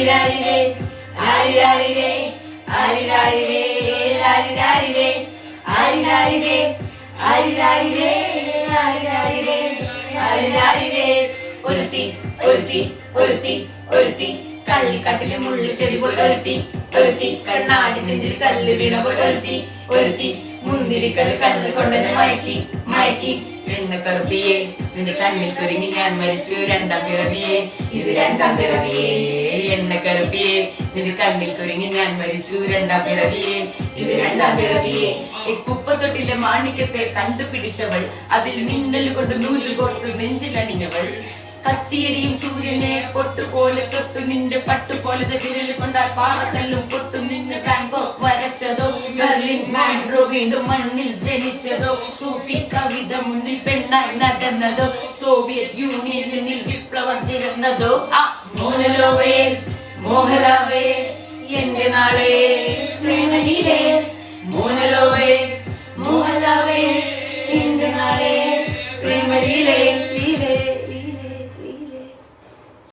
ആരിരാരിരേ ആരിരാരിരേ ആരിരാരിരേ ആരിരാരിരേ ആരിരാരിരേ ആരിരാരിരേ ആരിരാരിരേ ആരിരാരിരേ ഒരുത്തി ഒരുത്തി ഒരുത്തി ഒരുത്തി കള്ളിക്കാട്ടിലെ മുള്ളിച്ചെടി പോലെ ഒരുത്തി ഒരുത്തി കണ്ണാടി നെഞ്ചിൽ കല്ല് വീണ പോലെ ഒരുത്തി ഒരുത്തി മുന്തിരിക്കല്ല് കണ്ണ് കൊണ്ടെന്നെ മയക്കി മയക്കി എണ്ണക്കറുപ്പിയെ നിന്റെ കണ്ണിൽ കുരുങ്ങി ഞാൻ മരിച്ചു രണ്ടാം പിറവിയെ ഇത് രണ്ടാം പിറവിയെ എണ്ണക്കറുപ്പിയെ നിന്റെ കണ്ണിൽ കുരുങ്ങി ഞാൻ മരിച്ചു രണ്ടാം പിറവിയെ ഇത് രണ്ടാം പിറവിയെ കുപ്പത്തൊട്ടിലെ മാണിക്യത്തെ കണ്ടുപിടിച്ചവൾ അതിൽ മിന്നൽ കൊണ്ട് നൂല് കോർത്ത് നെഞ്ചിലണിഞ്ഞവൾ കത്തിയരിയും സൂര്യനെ പൊട്ടുപോലെ തൊട്ടു നിന്റെ പട്ടുപോലെ വിരൽ കൊണ്ടാൽ പാറക്കല്ലും പൊട്ടും നിന്നെ ബാങ്കോക്ക് വരച്ചതോ ബെർലിൻ മാൻഡ്രോ വീണ്ടും മണ്ണിൽ ജനിച്ചതോ സൂഫി കവിത മുന്നിൽ പെണ്ണായി നടന്നതോ സോവിയറ്റ് യൂണിയനിൽ വിപ്ലവം ചേർന്നതോ മോഹലോവേ മോഹലാവേ എന്റെ നാളെ പ്രേമയിലെ മോഹലോവേ മോഹലാവേ എന്റെ നാളെ പ്രേമയിലെ